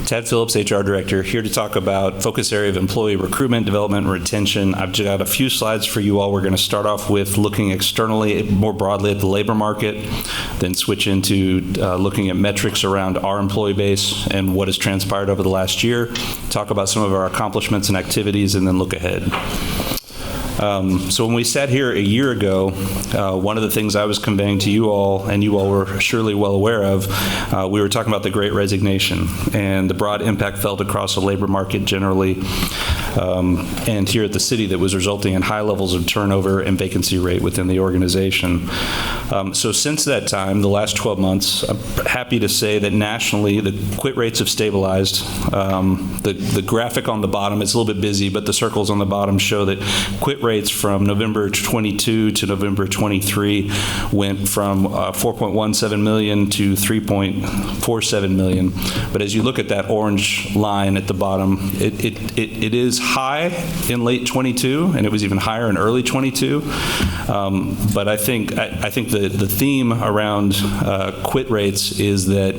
Tad Phillips, HR Director, here to talk about focus area of employee recruitment, development, and retention. I've got a few slides for you all. We're going to start off with looking externally, more broadly at the labor market, then switch into looking at metrics around our employee base and what has transpired over the last year, talk about some of our accomplishments and activities, and then look ahead. So when we sat here a year ago, one of the things I was conveying to you all, and you all were surely well aware of, we were talking about the Great Resignation and the broad impact felt across the labor market generally, and here at the city that was resulting in high levels of turnover and vacancy rate within the organization. So since that time, the last 12 months, I'm happy to say that nationally the quit rates have stabilized. The graphic on the bottom, it's a little bit busy, but the circles on the bottom show that quit rates from November 22 to November 23 went from 4.17 million to 3.47 million. But as you look at that orange line at the bottom, it is high in late 22, and it was even higher in early 22. But I think the theme around quit rates is that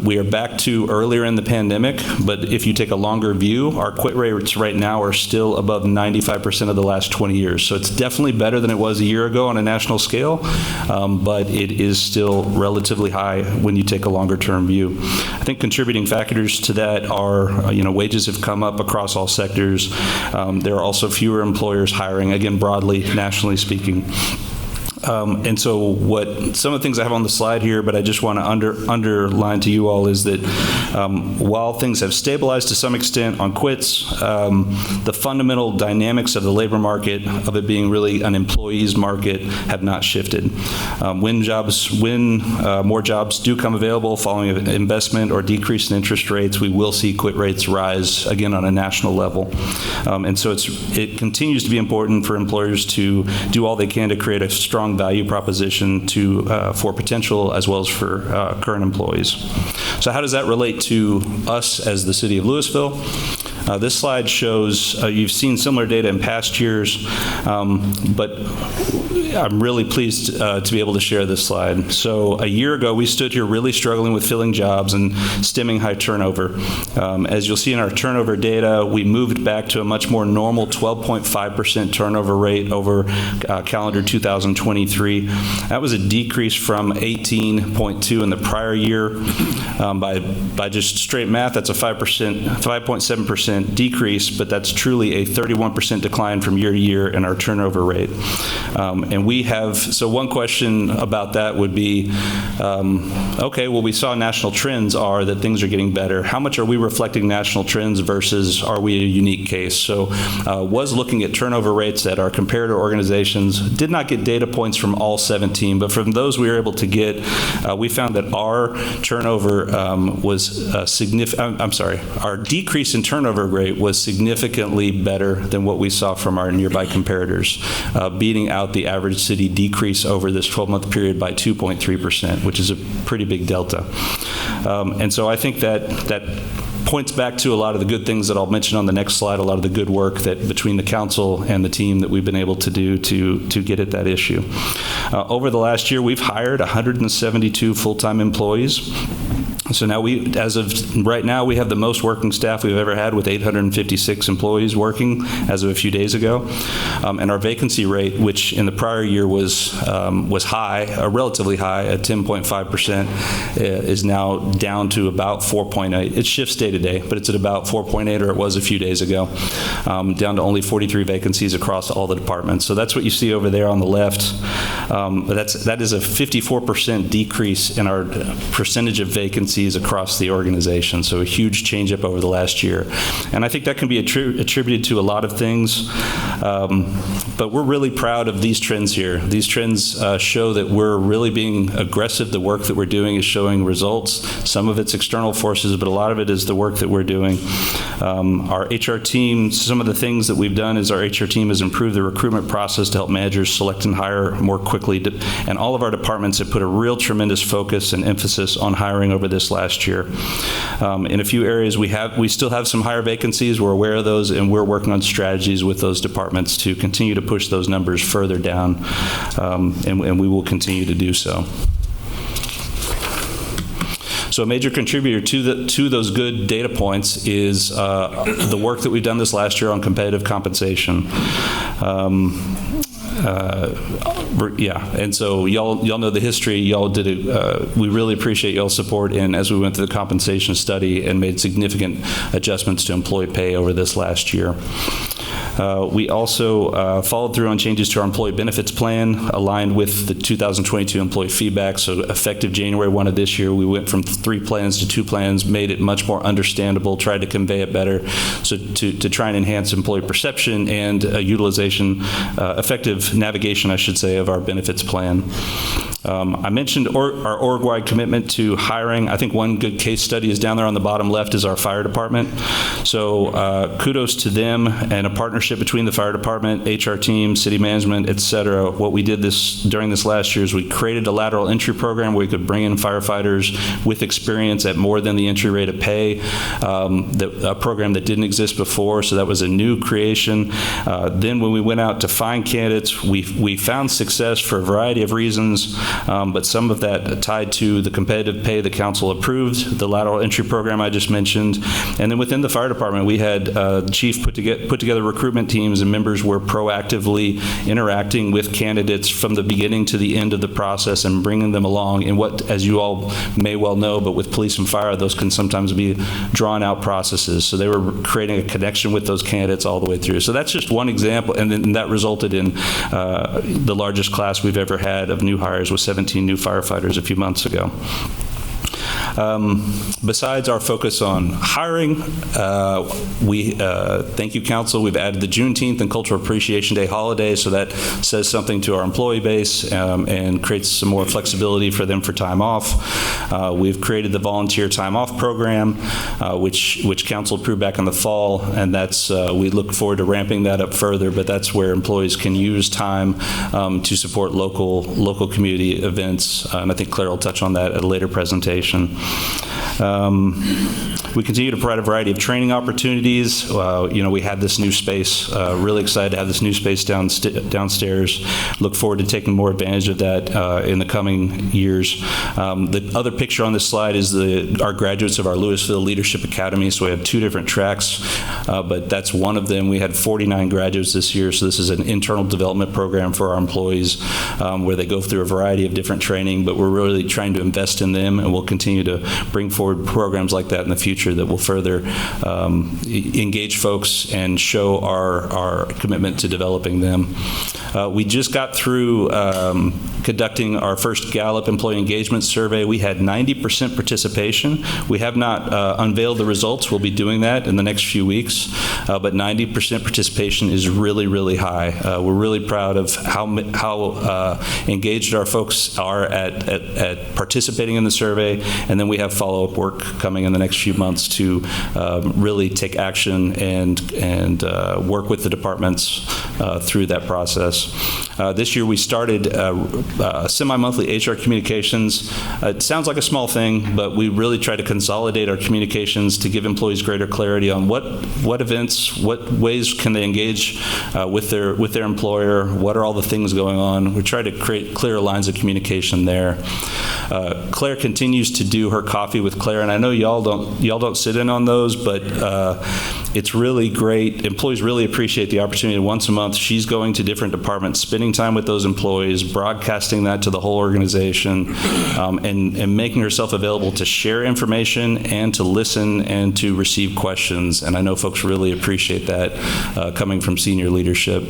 we are back to earlier in the pandemic, but if you take a longer view, our quit rates right now are still above 95% of the last 20 years. So it's definitely better than it was a year ago on a national scale, but it is still relatively high when you take a longer term view. I think contributing factors to that are, wages have come up across all sectors. There are also fewer employers hiring, again, broadly, nationally speaking. And so some of the things I have on the slide here, but I just want to underline to you all is that while things have stabilized to some extent on quits, the fundamental dynamics of the labor market, of it being really an employee's market, have not shifted. When more jobs do come available following an investment or decrease in interest rates, we will see quit rates rise again on a national level. And so it continues to be important for employers to do all they can to create a strong value proposition for potential as well as for current employees. So how does that relate to us as the city of Louisville? This slide shows, you've seen similar data in past years, but I'm really pleased to be able to share this slide. So a year ago, we stood here really struggling with filling jobs and stemming high turnover. As you'll see in our turnover data, we moved back to a much more normal 12.5% turnover rate over calendar 2023. That was a decrease from 18.2 in the prior year. By just straight math, that's a 5.7% decrease, but that's truly a 31% decline from year to year in our turnover rate. So one question about that would be, okay, well, we saw national trends are that things are getting better. How much are we reflecting national trends versus are we a unique case? So was looking at turnover rates at our comparator organizations, did not get data points from all 17, but from those we were able to get, we found that our turnover our decrease in turnover rate was significantly better than what we saw from our nearby comparators, beating out the average city decrease over this 12-month period by 2.3%, which is a pretty big delta. And so I think that points back to a lot of the good things that I'll mention on the next slide, a lot of the good work that between the council and the team that we've been able to do to get at that issue. Over the last year, we've hired 172 full-time employees. So now as of right now, we have the most working staff we've ever had with 856 employees working as of a few days ago. And our vacancy rate, which in the prior year was high, relatively high at 10.5%, is now down to about 4.8. It shifts day to day, but it's at about 4.8, or it was a few days ago, down to only 43 vacancies across all the departments. So that's what you see over there on the left. That is a 54% decrease in our percentage of vacancies across the organization, so a huge change up over the last year. And I think that can be attributed to a lot of things, but we're really proud of these trends here. These trends show that we're really being aggressive. The work that we're doing is showing results. Some of it's external forces, but a lot of it is the work that we're doing. Our HR team, some of the things that we've done is our HR team has improved the recruitment process to help managers select and hire more quickly, and all of our departments have put a real tremendous focus and emphasis on hiring over this last year. In a few areas, we still have some higher vacancies. We're aware of those, and we're working on strategies with those departments to continue to push those numbers further down, and we will continue to do so. So a major contributor to those good data points is the work that we've done this last year on competitive compensation. And so y'all know the history. Y'all did it. We really appreciate y'all's support in as we went through the compensation study and made significant adjustments to employee pay over this last year. We also followed through on changes to our employee benefits plan, aligned with the 2022 employee feedback. So effective January 1 of this year, we went from 3 plans to 2 plans, made it much more understandable, tried to convey it better, so to try and enhance employee perception and utilization, effective navigation, I should say, of our benefits plan. I mentioned our org-wide commitment to hiring. I think one good case study is down there on the bottom left is our fire department. So kudos to them and a partnership between the fire department, HR team, city management, et cetera. What we did during this last year is we created a lateral entry program where we could bring in firefighters with experience at more than the entry rate of pay, a program that didn't exist before, so that was a new creation. Then when we went out to find candidates, we found success for a variety of reasons, but some of that tied to the competitive pay the council approved, the lateral entry program I just mentioned, and then within the fire department, we had the chief put together recruitment teams, and members were proactively interacting with candidates from the beginning to the end of the process and bringing them along in what, as you all may well know, but with police and fire, those can sometimes be drawn out processes. So they were creating a connection with those candidates all the way through. So that's just one example, and then that resulted in the largest class we've ever had of new hires with 17 new firefighters a few months ago. Besides our focus on hiring, thank you, Council. We've added the Juneteenth and Cultural Appreciation Day holiday, so that says something to our employee base and creates some more flexibility for them for time off. We've created the Volunteer Time Off Program, which Council approved back in the fall, and that's we look forward to ramping that up further. But that's where employees can use time to support local community events, and I think Claire will touch on that at a later presentation. We continue to provide a variety of training opportunities. We had this new space, really excited to have this new space downstairs. Look forward to taking more advantage of that in the coming years. The other picture on this slide is our graduates of our Louisville Leadership Academy. So we have 2 different tracks, but that's one of them. We had 49 graduates this year, so this is an internal development program for our employees where they go through a variety of different training, but we're really trying to invest in them, and we'll continue to bring forward programs like that in the future that will further engage folks and show our commitment to developing them. We just got through conducting our first Gallup Employee Engagement Survey. We had 90% participation. We have not unveiled the results. We'll be doing that in the next few weeks, but 90% participation is really, really high. We're really proud of how engaged our folks are at participating in the survey, and then we have follow-up work coming in the next few months to really take action and work with the departments through that process. This year we started semi-monthly HR communications. It sounds like a small thing, but we really try to consolidate our communications to give employees greater clarity on what events, what ways can they engage with their employer, what are all the things going on. We try to create clear lines of communication there. Claire continues to do her Coffee with Claire, and I know y'all don't sit in on those, but it's really great. Employees really appreciate the opportunity. Once a month, she's going to different departments, spending time with those employees, broadcasting that to the whole organization, and making herself available to share information and to listen and to receive questions. And I know folks really appreciate that coming from senior leadership.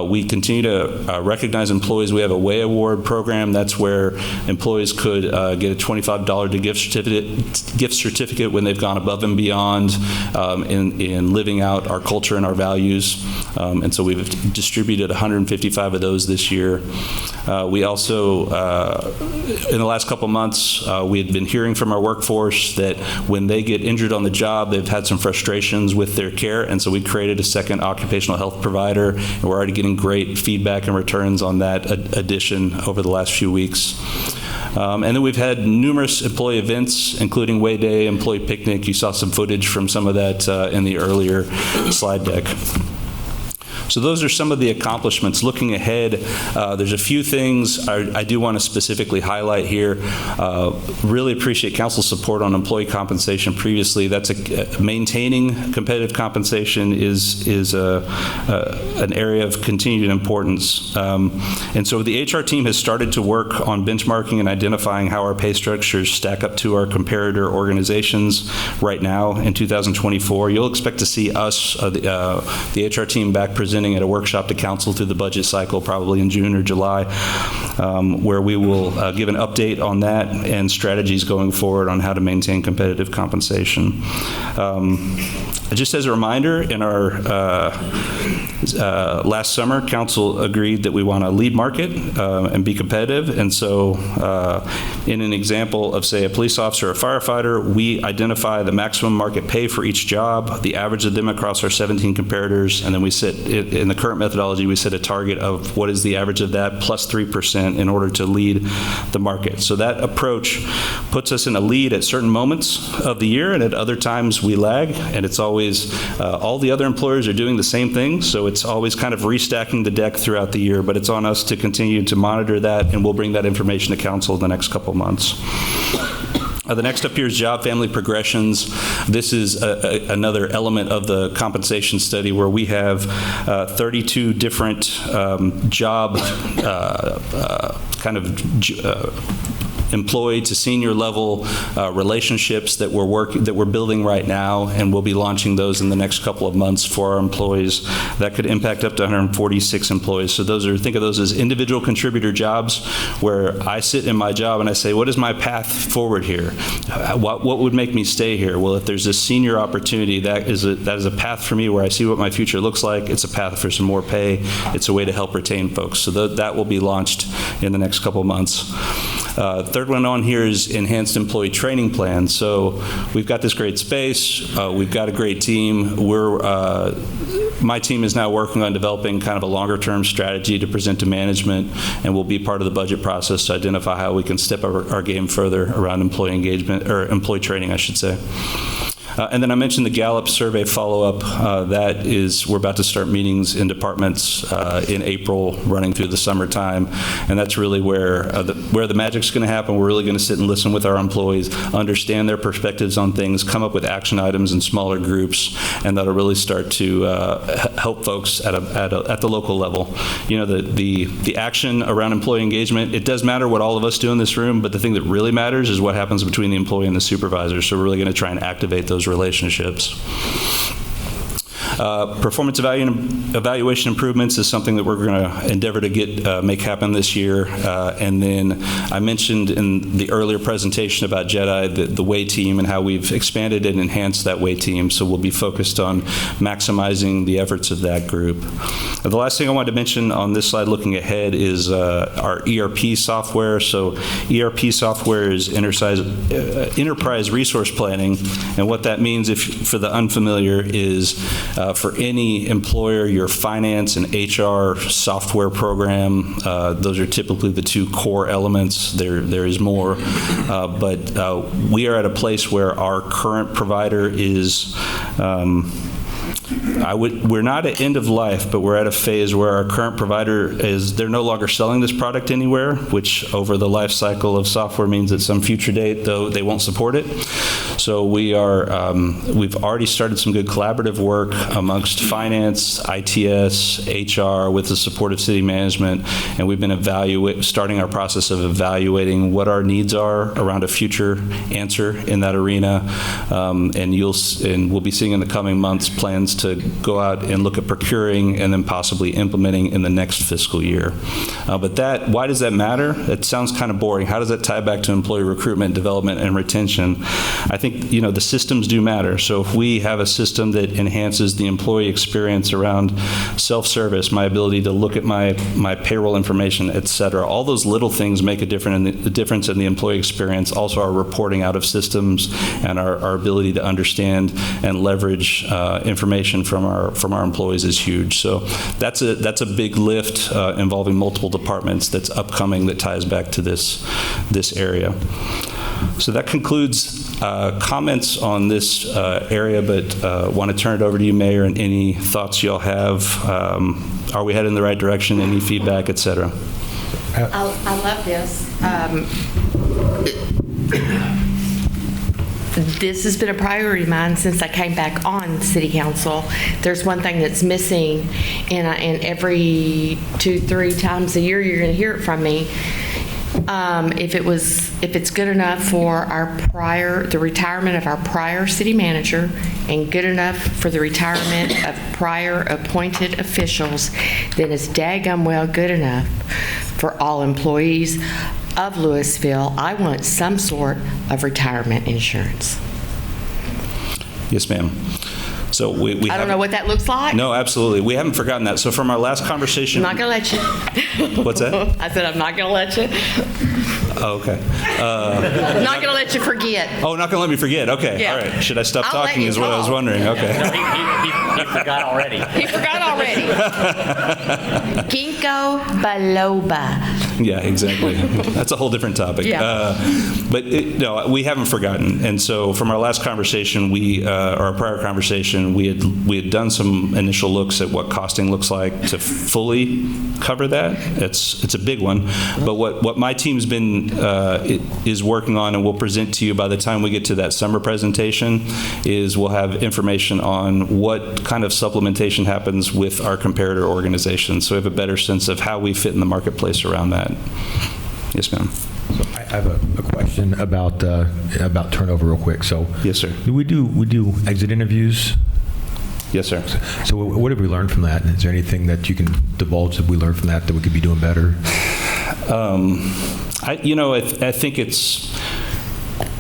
We continue to recognize employees. We have a Way Award program. That's where employees could get a $25 gift certificate when they've gone above and beyond in living out our culture and our values. And so we've distributed 155 of those this year. We also, in the last couple months, we had been hearing from our workforce that when they get injured on the job, they've had some frustrations with their care, and so we created a second occupational health provider, and we're already getting great feedback and returns on that addition over the last few weeks. And then we've had numerous employee events, including Way Day, Employee Picnic. You saw some footage from some of that in the earlier slide deck. So those are some of the accomplishments. Looking ahead, there's a few things I do want to specifically highlight here. Really appreciate council's support on employee compensation previously. That's maintaining competitive compensation is an area of continued importance. And so the HR team has started to work on benchmarking and identifying how our pay structures stack up to our comparator organizations right now in 2024. You'll expect to see us, the HR team, back presenting at a workshop to council through the budget cycle, probably in June or July, where we will give an update on that and strategies going forward on how to maintain competitive compensation. Just as a reminder, in our last summer, council agreed that we want to lead market and be competitive. And so in an example of, say, a police officer or a firefighter, we identify the maximum market pay for each job, the average of them across our 17 comparators, and then we set, in the current methodology, we set a target of what is the average of that plus 3% in order to lead the market. So that approach puts us in a lead at certain moments of the year, and at other times we lag, and it's always all the other employers are doing the same thing, so it's always kind of restacking the deck throughout the year, but it's on us to continue to monitor that, and we'll bring that information to council in the next couple of months. The next up here is job family progressions. This is another element of the compensation study where we have 32 different job employee to senior level relationships that we're building right now, and we'll be launching those in the next couple of months for our employees. That could impact up to 146 employees. So think of those as individual contributor jobs where I sit in my job and I say, what is my path forward here? What would make me stay here? Well, if there's a senior opportunity, that is a path for me where I see what my future looks like. It's a path for some more pay. It's a way to help retain folks. So that will be launched in the next couple of months. Third one on here is enhanced employee training plan. So we've got this great space. We've got a great team. My team is now working on developing kind of a longer-term strategy to present to management, and we'll be part of the budget process to identify how we can step our game further around employee engagement, or employee training, I should say. And then I mentioned the Gallup survey follow-up. We're about to start meetings in departments in April, running through the summertime, and that's really where the magic's going to happen. We're really going to sit and listen with our employees, understand their perspectives on things, come up with action items in smaller groups, and that'll really start to help folks at the local level. You know, the action around employee engagement, it does matter what all of us do in this room, but the thing that really matters is what happens between the employee and the supervisor. So we're really going to try and activate those relationships. Performance evaluation improvements is something that we're going to endeavor to make happen this year. And then I mentioned in the earlier presentation about JEDI, the WAY team, and how we've expanded and enhanced that WAY team. So we'll be focused on maximizing the efforts of that group. The last thing I wanted to mention on this slide looking ahead is our ERP software. So ERP software is enterprise resource planning. And what that means, for the unfamiliar, is for any employer, your finance and HR software program, those are typically the two core elements. There is more, but we are at a place where our current provider is we're not at end of life, but we're at a phase where our current provider they're no longer selling this product anywhere, which over the life cycle of software means at some future date, though, they won't support it. So we've already started some good collaborative work amongst finance, ITS, HR, with the support of city management, and we've been starting our process of evaluating what our needs are around a future answer in that arena, and we'll be seeing in the coming months plans to go out and look at procuring and then possibly implementing in the next fiscal year. But why does that matter? It sounds kind of boring. How does that tie back to employee recruitment, development, and retention? I think, the systems do matter. So if we have a system that enhances the employee experience around self-service, my ability to look at my payroll information, et cetera, all those little things make a difference in the employee experience. Also, our reporting out of systems and our ability to understand and leverage information from our employees is huge. So that's a big lift involving multiple departments that's upcoming that ties back to this area. So that concludes comments on this area, but want to turn it over to you, Mayor, and any thoughts y'all have. Are we headed in the right direction? Any feedback, et cetera? I love this. This has been a priority of mine since I came back on City Council. There's one thing that's missing, and every 2-3 times a year you're going to hear it from me. If it's good enough for the retirement of our prior city manager and good enough for the retirement of prior appointed officials, then it's daggum well good enough for all employees of Louisville. I want some sort of retirement insurance. Yes, ma'am. So we I don't know what that looks like. No, absolutely. We haven't forgotten that. So from our last conversation... I'm not going to let you. What's that? I said I'm not going to let you. Oh, okay. I'm not going to let you forget. Oh, not going to let me forget. Okay. Yeah. All right. Should I stop I'll let talking you is what I was wondering. Okay. No, he forgot already. He forgot already. Ginkgo biloba. Yeah, exactly. That's a whole different topic. Yeah. But no, we haven't forgotten. And so from our last conversation, or our prior conversation, we had done some initial looks at what costing looks like to fully cover that. It's a big one. But what my team's been is working on, and we'll present to you by the time we get to that summer presentation, is we'll have information on what kind of supplementation happens with our comparator organizations, so we have a better sense of how we fit in the marketplace around that. Yes, ma'am. So I have a question about turnover real quick. So Yes, sir. we do exit interviews. Yes, sir. So what have we learned from that? Is there anything that you can divulge that we learned from that we could be doing better? I think it's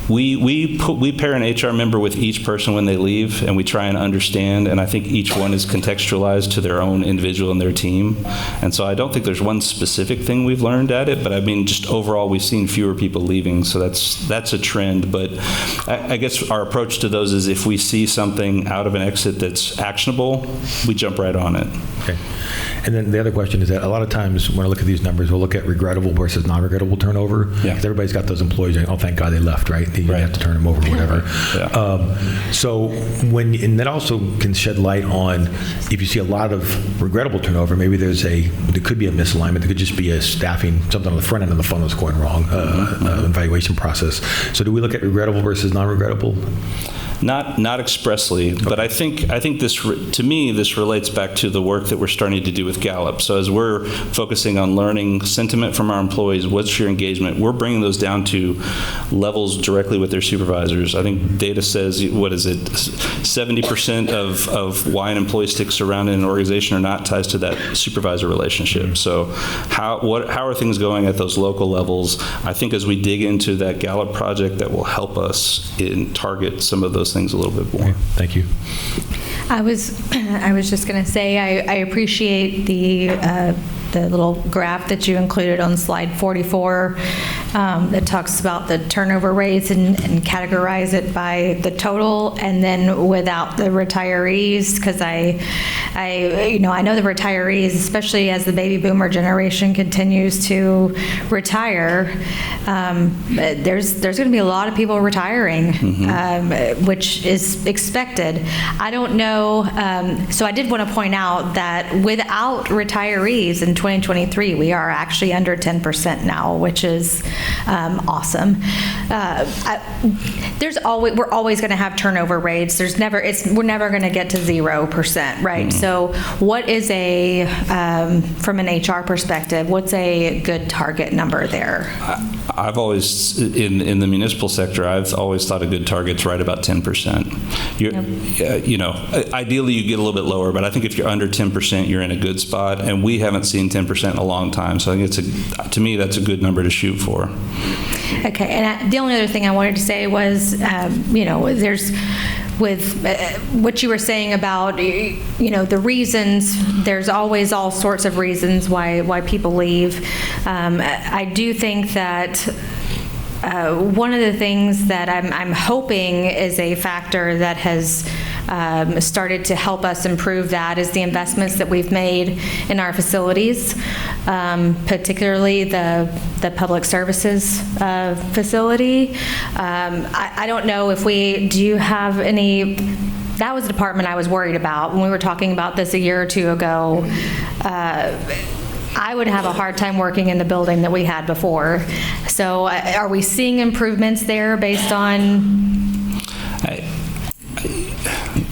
we pair an HR member with each person when they leave, and we try and understand, and I think each one is contextualized to their own individual and their team. And so I don't think there's one specific thing we've learned at it, but I mean, just overall, we've seen fewer people leaving, so that's a trend. But I guess our approach to those is if we see something out of an exit that's actionable, we jump right on it. Okay. And then the other question is that a lot of times when I look at these numbers, we'll look at regrettable versus non-regrettable turnover. Yeah. Because everybody's got those employees going, oh, thank God they left, right? You Right. have to turn them over, whatever. Yeah. So and that also can shed light on if you see a lot of regrettable turnover, maybe there could be a misalignment. There could just be a staffing, something on the front end of the funnel is going wrong, evaluation process. So do we look at regrettable versus non-regrettable? Not expressly, but I think this, to me, this relates back to the work that we're starting to do with Gallup. So as we're focusing on learning sentiment from our employees, what's your engagement, we're bringing those down to levels directly with their supervisors. I think data says, what is it, 70% of why an employee sticks around in an organization or not ties to that supervisor relationship. So how are things going at those local levels? I think as we dig into that Gallup project, that will help us target some of those things a little bit more. Thank you. I was just going to say I appreciate the little graph that you included on slide 44 that talks about the turnover rates and categorize it by the total and then without the retirees, because I know the retirees, especially as the baby boomer generation continues to retire, there's going to be a lot of people retiring, which is expected. I don't know. So I did want to point out that without retirees in 2023, we are actually under 10% now, which is awesome. We're always going to have turnover rates. We're never going to get to 0%, right? So what is from an HR perspective, what's a good target number there? I've always, in the municipal sector, I've always thought a good target's right about 10%. Ideally you get a little bit lower, but I think if you're under 10%, you're in a good spot, and we haven't seen 10% in a long time. So I think to me, that's a good number to shoot for. Okay, and the only other thing I wanted to say was, there's with what you were saying about, the reasons, there's always all sorts of reasons why people leave. I do think that one of the things that I'm hoping is a factor that has started to help us improve that is the investments that we've made in our facilities, particularly the public services facility. I don't know if do you have any, that was the department I was worried about when we were talking about this a year or two ago. I would have a hard time working in the building that we had before. So are we seeing improvements there based on?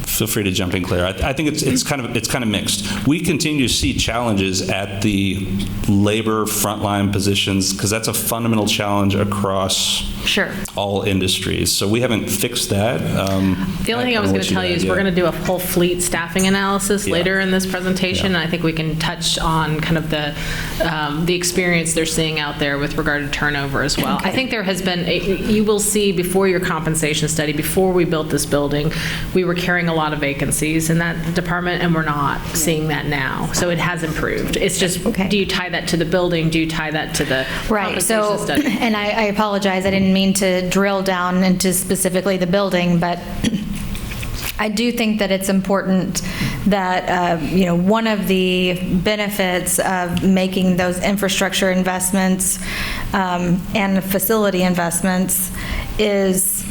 Feel free to jump in, Claire. I think it's kind of mixed. We continue to see challenges at the labor frontline positions because that's a fundamental challenge across all industries. So we haven't fixed that. The only thing I was going to tell you is we're going to do a whole fleet staffing analysis later in this presentation. And I think we can touch on kind of the experience they're seeing out there with regard to turnover as well. I think there has been, you will see before your compensation study, before we built this building, we were carrying a lot of vacancies in that department, and we're not seeing that now. So it has improved. It's just, do you tie that to the building? Do you tie that to the compensation study? And I apologize, I didn't mean to drill down into specifically the building, but I do think that it's important that, one of the benefits of making those infrastructure investments and facility investments is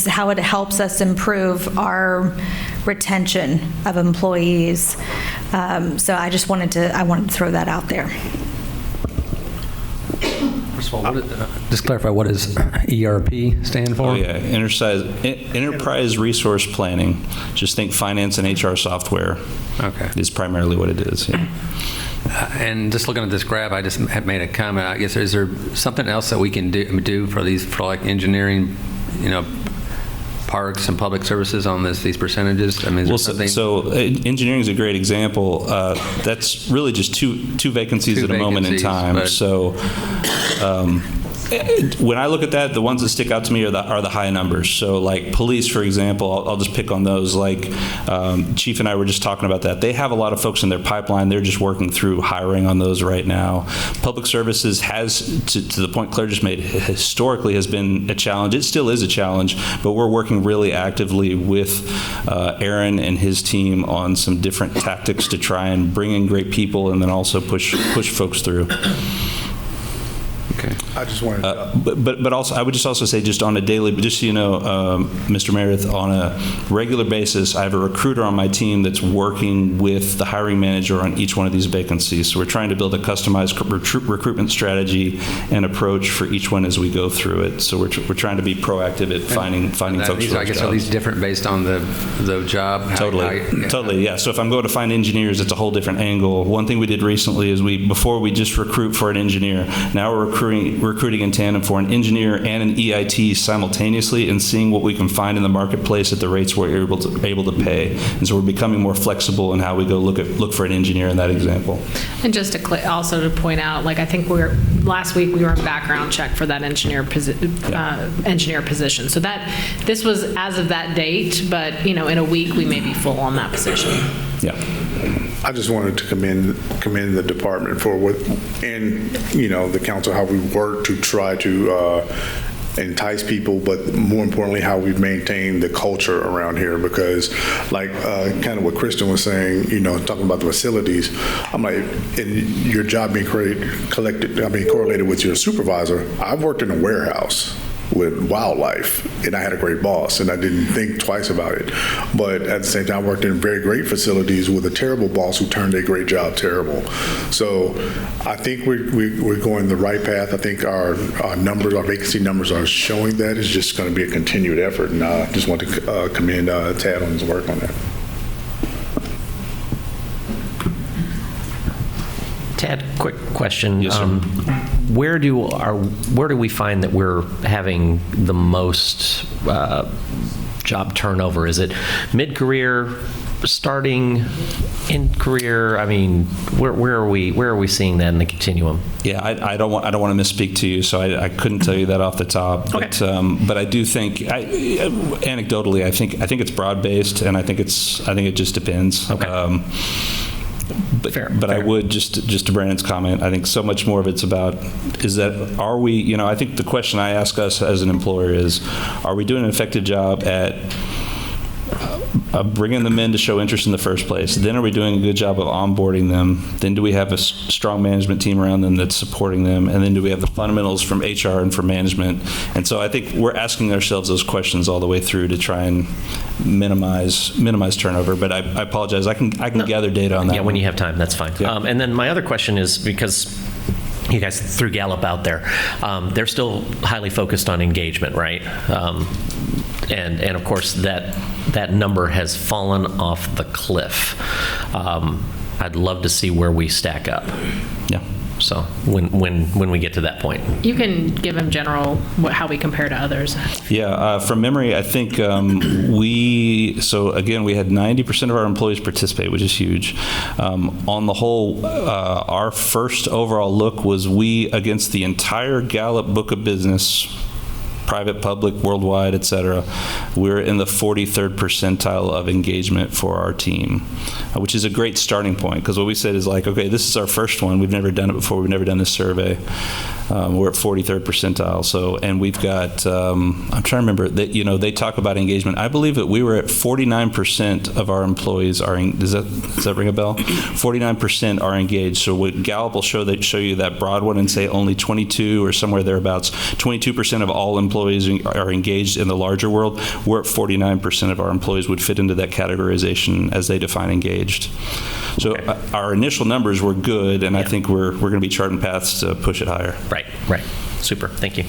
how it helps us improve our retention of employees. So I just wanted to throw that out there. First of all, just clarify, what does ERP stand for? Oh, yeah. Enterprise Resource Planning. Just think finance and HR software. Okay. Is primarily what it is. Yeah. And just looking at this graph, I just had made a comment. I guess, is there something else that we can do for like engineering, parks and public services on these percentages? I mean, so engineering is a great example. That's really just two vacancies at a moment in time. So when I look at that, the ones that stick out to me are the high numbers. So like police, for example, I'll just pick on those. Like Chief and I were just talking about that. They have a lot of folks in their pipeline. They're just working through hiring on those right now. Public services has, to the point Claire just made, historically has been a challenge. It still is a challenge, but we're working really actively with Aaron and his team on some different tactics to try and bring in great people and then also push folks through. Okay. I just wanted to... But also, I would just also say, just on a daily, just so you know, Mr. Meredith, on a regular basis, I have a recruiter on my team that's working with the hiring manager on each one of these vacancies. So we're trying to build a customized recruitment strategy and approach for each one as we go through it. So we're trying to be proactive at finding folks for I guess, are these different based on the job? Totally, yeah. So if I'm going to find engineers, it's a whole different angle. One thing we did recently is before we just recruit for an engineer, now we're recruiting in tandem for an engineer and an EIT simultaneously and seeing what we can find in the marketplace at the rates we're able to pay. And so we're becoming more flexible in how we go look for an engineer in that example. And just also to point out, like I think last week we were in background check for that engineer position. So this was as of that date, but in a week we may be full on that position. Yeah. I just wanted to commend the department for the council, how we work to try to entice people, but more importantly, how we've maintained the culture around here. Because, like, kind of what Kristen was saying, talking about the facilities, I'm like, in your job being correlated with your supervisor. I've worked in a warehouse with wildlife, and I had a great boss, and I didn't think twice about it. But at the same time, I worked in very great facilities with a terrible boss who turned a great job terrible. So I think we're going the right path. I think our numbers, our vacancy numbers are showing that. It's just going to be a continued effort, and I just want to commend Tad on his work on that. Tad, quick question. Yes, sir. Where do we find that we're having the most job turnover? Is it mid-career, starting in career? I mean, where are we seeing that in the continuum? Yeah, I don't want to misspeak to you, so I couldn't tell you that off the top. Okay. But I do think, anecdotally, I think it's broad based, and I think it just depends. Okay. But I would, just to Brandon's comment, I think so much more of it's about are we, I think the question I ask us as an employer is, are we doing an effective job at bringing them in to show interest in the first place? Then are we doing a good job of onboarding them? Then do we have a strong management team around them that's supporting them? And then do we have the fundamentals from HR and from management? And so I think we're asking ourselves those questions all the way through to try and minimize turnover. But I apologize. I can gather data on that. Yeah, when you have time, that's fine. Yeah. And then my other question is, because you guys threw Gallup out there, they're still highly focused on engagement, right? And of course, that number has fallen off the cliff. I'd love to see where we stack up. Yeah. So when we get to that point. You can give them general how we compare to others. Yeah, from memory, I think we had 90% of our employees participate, which is huge. On the whole, our first overall look was we, against the entire Gallup book of business, private, public, worldwide, et cetera, we're in the 43rd percentile of engagement for our team, which is a great starting point, because what we said is like, okay, this is our first one. We've never done it before. We've never done this survey. We're at 43rd percentile. So, and we've got, I'm trying to remember that, they talk about engagement. I believe that we were at 49% of our employees does that ring a bell? 49% are engaged. So what Gallup will show you that broad one and say only 22 or somewhere thereabouts, 22% of all employees are engaged in the larger world. We're at 49% of our employees would fit into that categorization as they define engaged. So our initial numbers were good, and I think we're going to be charting paths to push it higher. Right. Super. Thank you.